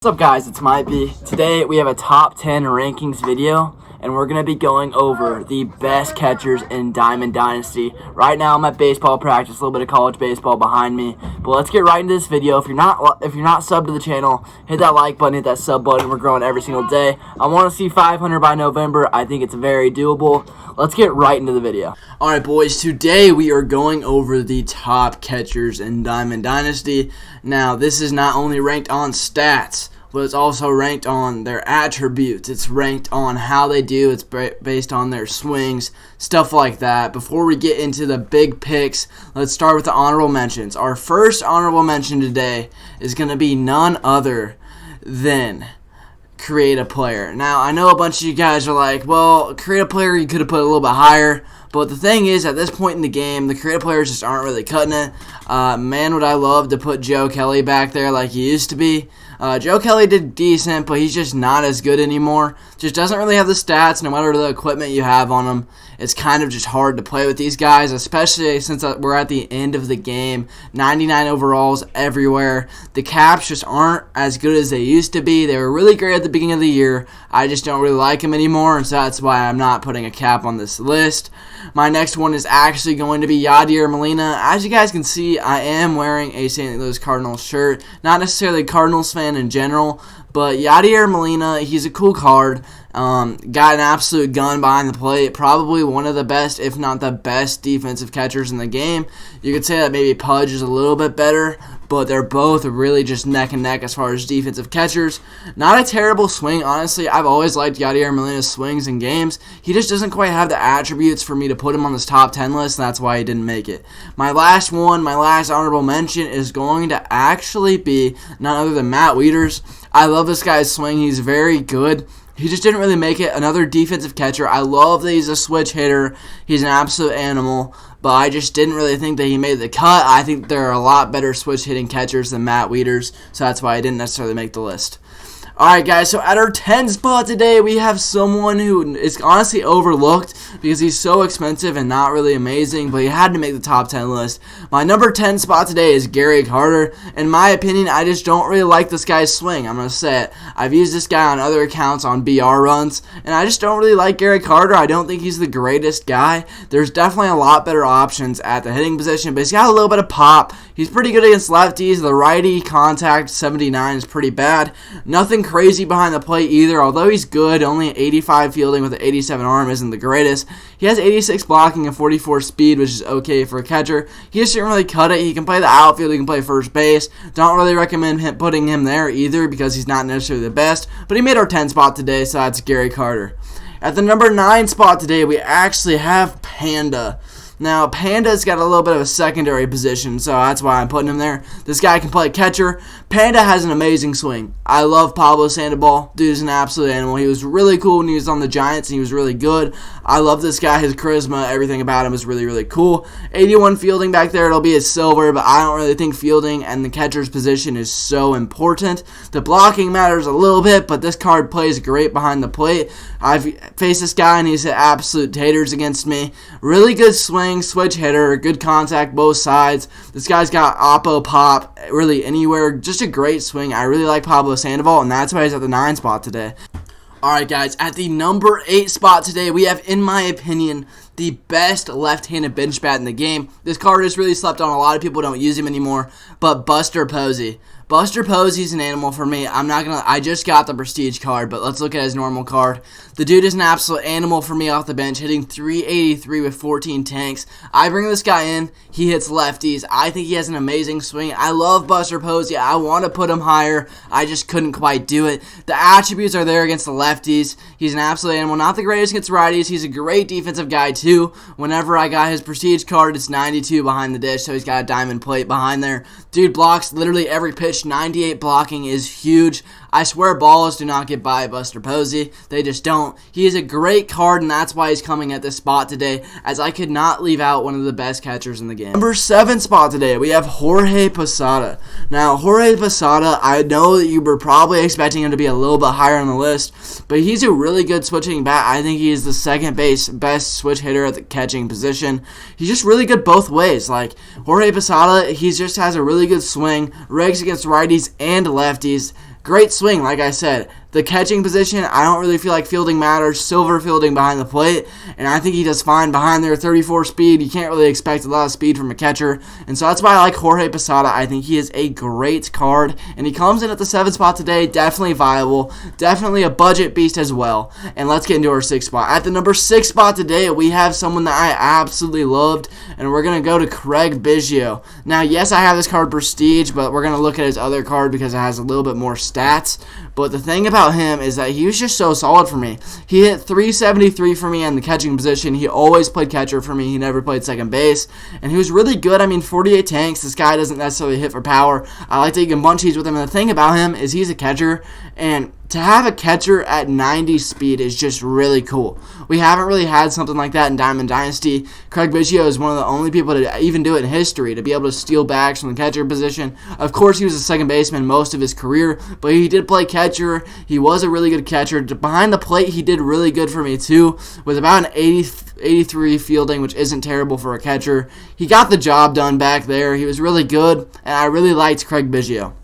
What's up guys, it's MLB. Today we have a top 10 rankings video and we're going to be going over the best catchers in Diamond Dynasty. Right now I'm at baseball practice, a little bit of college baseball behind me. But let's get right into this video. If you're not subbed to the channel, hit that like button, hit that sub button. We're growing every single day. I want to see 500 by November. I think it's very doable. Let's get right into the video. Alright boys, today we are going over the top catchers in Diamond Dynasty. Now this is not only ranked on stats, but it's also ranked on their attributes. It's ranked on how they do. It's based on their swings, stuff like that. Before we get into the big picks, let's start with the honorable mentions. Our first honorable mention today is going to be none other than create a player. Now, I know a bunch of you guys are like, well, create a player you could have put a little bit higher. But the thing is, at this point in the game, the creative players just aren't really cutting it. Man, would I love to put Joe Kelly back there like he used to be. Joe Kelly did decent, but he's just not as good anymore. Just doesn't really have the stats, no matter the equipment you have on him. It's kind of just hard to play with these guys, especially since we're at the end of the game. 99 overalls everywhere. The caps just aren't as good as they used to be. They were really great at the beginning of the year. I just don't really like them anymore, and so that's why I'm not putting a cap on this list. My next one is actually going to be Yadier Molina. As you guys can see, I am wearing a St. Louis Cardinals shirt. Not necessarily a Cardinals fan in general, but Yadier Molina, he's a cool card. Got an absolute gun behind the plate. Probably one of the best, if not the best, defensive catchers in the game. You could say that maybe Pudge is a little bit better, but they're both really just neck and neck as far as defensive catchers. Not a terrible swing, honestly. I've always liked Yadier Molina's swings in games. He just doesn't quite have the attributes for me to put him on this top 10 list, and that's why he didn't make it. My last honorable mention is going to actually be none other than Matt Wieters. I love this guy's swing. He's very good. He just didn't really make it. Another defensive catcher. I love that he's a switch hitter. He's an absolute animal. But I just didn't really think that he made the cut. I think there are a lot better switch hitting catchers than Matt Wieters. So that's why I didn't necessarily make the list. Alright guys, so at our 10 spot today, we have someone who is honestly overlooked because he's so expensive and not really amazing, but he had to make the top 10 list. My number 10 spot today is Gary Carter. In my opinion, I just don't really like this guy's swing. I'm going to say it. I've used this guy on other accounts on BR runs, and I just don't really like Gary Carter. I don't think he's the greatest guy. There's definitely a lot better options at the hitting position, but he's got a little bit of pop. He's pretty good against lefties. The righty contact 79 is pretty bad. Nothing crazy behind the plate either, although he's good. Only 85 fielding with an 87 arm isn't the greatest. He has 86 blocking and 44 speed, which is okay for a catcher. He just didn't really cut it. He can play the outfield, he can play first base. Don't really recommend putting him there either because he's not necessarily the best, but he made our 10 spot today, so that's Gary Carter. At the number 9 spot today, we actually have Panda. Now, Panda's got a little bit of a secondary position, so that's why I'm putting him there. This guy can play catcher. Panda has an amazing swing. I love Pablo Sandoval. Dude is an absolute animal. He was really cool when he was on the Giants, and he was really good. I love this guy. His charisma, everything about him is really, really cool. 81 fielding back there. It'll be his silver, but I don't really think fielding and the catcher's position is so important. The blocking matters a little bit, but this card plays great behind the plate. I've faced this guy, and he's hit absolute taters against me. Really good swing, switch hitter, good contact both sides. This guy's got oppo pop really anywhere. Just a great swing. I really like Pablo Sandoval, and that's why he's at the 9 spot today. Alright guys, at the number 8 spot today, we have, in my opinion, the best left-handed bench bat in the game. This card is really slept on. A lot of people don't use him anymore, but Buster Posey. Buster Posey's an animal for me. I just got the Prestige card, but let's look at his normal card. The dude is an absolute animal for me off the bench, hitting 383 with 14 tanks. I bring this guy in. He hits lefties. I think he has an amazing swing. I love Buster Posey. I want to put him higher. I just couldn't quite do it. The attributes are there against the lefties. He's an absolute animal. Not the greatest against righties. He's a great defensive guy, too. Whenever I got his Prestige card, it's 92 behind the dish, so he's got a diamond plate behind there. Dude blocks literally every pitch. 98 blocking is huge. I swear balls do not get by Buster Posey. They just don't. He is a great card, and that's why he's coming at this spot today, as I could not leave out one of the best catchers in the game. Number 7 spot today, we have Jorge Posada. Now, Jorge Posada, I know that you were probably expecting him to be a little bit higher on the list, but he's a really good switching bat. I think he is the second best switch hitter at the catching position. He's just really good both ways. Like, Jorge Posada, he just has a really good swing, regs against righties and lefties. Great swing, like I said. The catching position, I don't really feel like fielding matters. Silver fielding behind the plate, and I think he does fine behind there. 34 speed, you can't really expect a lot of speed from a catcher, and so that's why I like Jorge Posada. I think he is a great card, and he comes in at the 7th spot today. Definitely viable, definitely a budget beast as well. And let's get into our 6th spot. At the number 6 spot today, we have someone that I absolutely loved, and we're going to go to Craig Biggio. Now, yes, I have this card Prestige, but we're going to look at his other card because it has a little bit more stats. But the thing about him is that he was just so solid for me. He hit 373 for me in the catching position. He always played catcher for me. He never played second base. And he was really good. I mean, 48 tanks. This guy doesn't necessarily hit for power. I like to get bunchies with him. And the thing about him is he's a catcher. And to have a catcher at 90 speed is just really cool. We haven't really had something like that in Diamond Dynasty. Craig Biggio is one of the only people to even do it in history, to be able to steal bags from the catcher position. Of course, he was a second baseman most of his career, but he did play catcher. He was a really good catcher. Behind the plate, he did really good for me too, with about an 83 fielding, which isn't terrible for a catcher. He got the job done back there. He was really good, and I really liked Craig Biggio.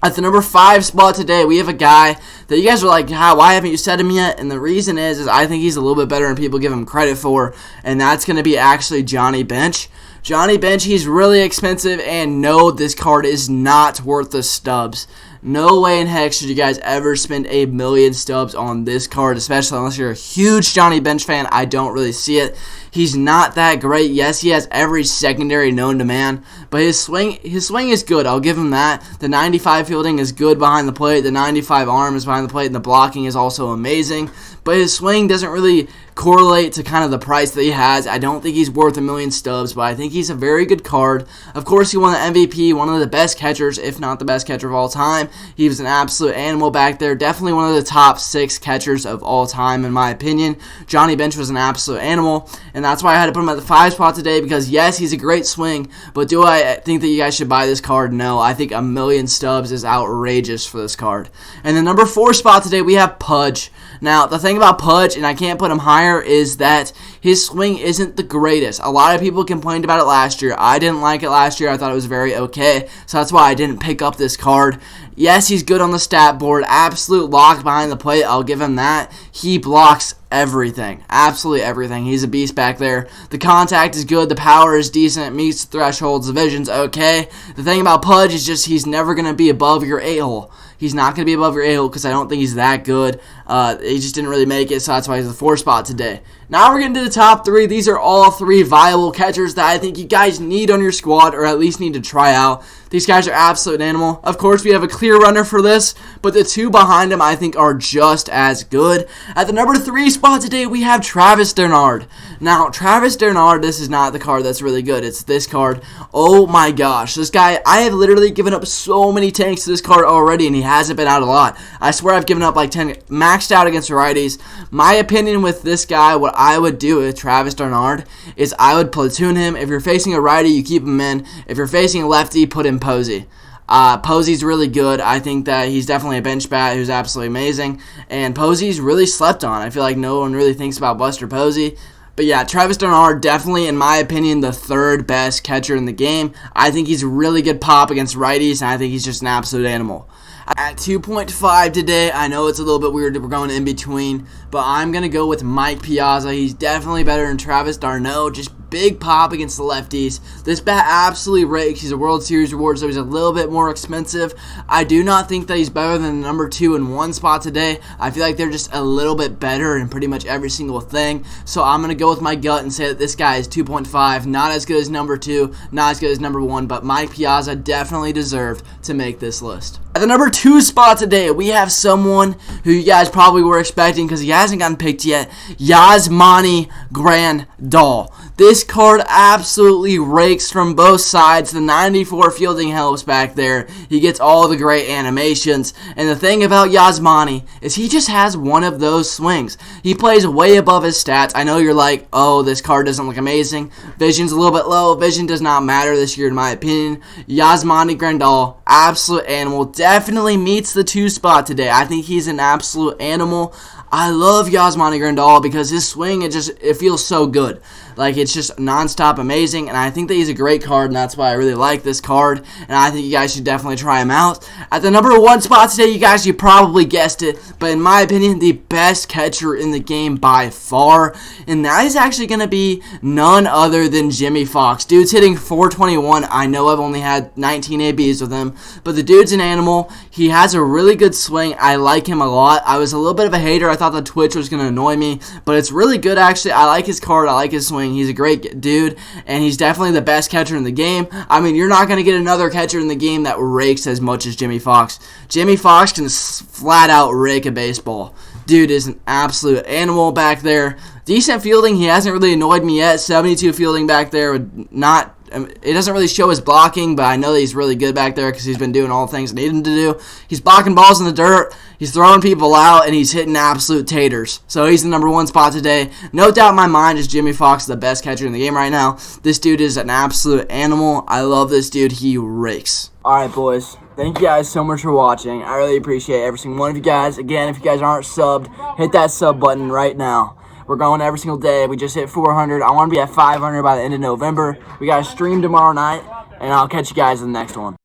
At the number 5 spot today, we have a guy that you guys are like, why haven't you said him yet? And the reason is I think he's a little bit better than people give him credit for, and that's going to be actually Johnny Bench. Johnny Bench, he's really expensive, and no, this card is not worth the stubs. No way in heck should you guys ever spend 1,000,000 stubs on this card, especially unless you're a huge Johnny Bench fan. I don't really see it. He's not that great. Yes, he has every secondary known to man, but his swing is good. I'll give him that. The 95 fielding is good behind the plate. The 95 arm is behind the plate, and the blocking is also amazing. But his swing doesn't really correlate to kind of the price that he has. I don't think he's worth 1,000,000 stubs, but I think he's a very good card. Of course, he won the MVP, one of the best catchers, if not the best catcher of all time. He was an absolute animal back there. Definitely one of the top 6 catchers of all time, in my opinion. Johnny Bench was an absolute animal, and that's why I had to put him at the 5 spot today, because yes, he's a great swing, but do I think that you guys should buy this card? No. I think 1,000,000 stubs is outrageous for this card. And the number 4 spot today, we have Pudge. Now, the thing about Pudge, and I can't put him higher, is that his swing isn't the greatest. A lot of people complained about it last year. I didn't like it last year. I thought it was very okay, so that's why I didn't pick up this card. Yes, he's good on the stat board. Absolute lock behind the plate. I'll give him that. He blocks everything. Absolutely everything. He's a beast back there. The contact is good. The power is decent. It meets the thresholds. The vision's okay. The thing about Pudge is just he's never going to be above your 8-hole. He's not going to be above your 8-hole because I don't think he's that good. He just didn't really make it, so that's why he's the 4 spot today. Now we're getting to the top 3. These are all 3 viable catchers that I think you guys need on your squad, or at least need to try out. These guys are absolute animal. Of course, we have a clear runner for this, but the 2 behind him I think are just as good. At the number 3 spot today, we have Travis d'Arnaud. Now, Travis d'Arnaud, this is not the card that's really good. It's this card. Oh my gosh. This guy, I have literally given up so many tanks to this card already, and he hasn't been out a lot. I swear I've given up like 10, maxed out against righties. My opinion with this guy, what I would do with Travis d'Arnaud is I would platoon him. If you're facing a righty, you keep him in. If you're facing a lefty, put in Posey. Posey's really good. I think that he's definitely a bench bat who's absolutely amazing. And Posey's really slept on. I feel like no one really thinks about Buster Posey. But yeah, Travis d'Arnaud, definitely, in my opinion, the 3rd best catcher in the game. I think he's really good pop against righties, and I think he's just an absolute animal. At 2.5 today, I know it's a little bit weird that we're going in between, but I'm going to go with Mike Piazza. He's definitely better than Travis d'Arnaud. Just big pop against the lefties. This bat absolutely rakes. He's a World Series reward, so he's a little bit more expensive. I do not think that he's better than the number 2 and 1 spot today. I feel like they're just a little bit better in pretty much every single thing. So I'm going to go with my gut and say that this guy is 2.5. Not as good as number 2, not as good as number 1, but Mike Piazza definitely deserved to make this list. At the number 2 spot today, we have someone who you guys probably were expecting because he hasn't gotten picked yet, Yasmani Grandal. This card absolutely rakes from both sides. The 94 fielding helps back there. He gets all the great animations. And the thing about Yasmani is he just has one of those swings. He plays way above his stats. I know you're like, oh, this card doesn't look amazing. Vision's a little bit low. Vision does not matter this year in my opinion. Yasmani Grandal, absolute animal. Definitely meets the 2 spot today. I think he's an absolute animal. I love Yasmani Grandal because his swing, it feels so good. Like, it's just nonstop amazing, and I think that he's a great card, and that's why I really like this card, and I think you guys should definitely try him out. At the number 1 spot today, you probably guessed it, but in my opinion, the best catcher in the game by far, and that is actually going to be none other than Jimmy Fox. Dude's hitting 421. I know I've only had 19 ABs with him, but the dude's an animal. He has a really good swing. I like him a lot. I was a little bit of a hater. I thought the Twitch was going to annoy me, but it's really good, actually. I like his card. I like his swing. He's a great dude, and he's definitely the best catcher in the game. I mean, you're not going to get another catcher in the game that rakes as much as Jimmy Fox. Jimmy Fox can flat out rake a baseball. Dude is an absolute animal back there. Decent fielding. He hasn't really annoyed me yet. 72 fielding back there. It doesn't really show his blocking, but I know that he's really good back there because he's been doing all the things I need him to do. He's blocking balls in the dirt. He's throwing people out, and he's hitting absolute taters. So he's the number 1 spot today. No doubt in my mind is Jimmy Fox is the best catcher in the game right now. This dude is an absolute animal. I love this dude. He rakes. Alright, boys. Thank you guys so much for watching. I really appreciate every single one of you guys. Again, if you guys aren't subbed, hit that sub button right now. We're going every single day. We just hit 400. I want to be at 500 by the end of November. We got a stream tomorrow night, and I'll catch you guys in the next one.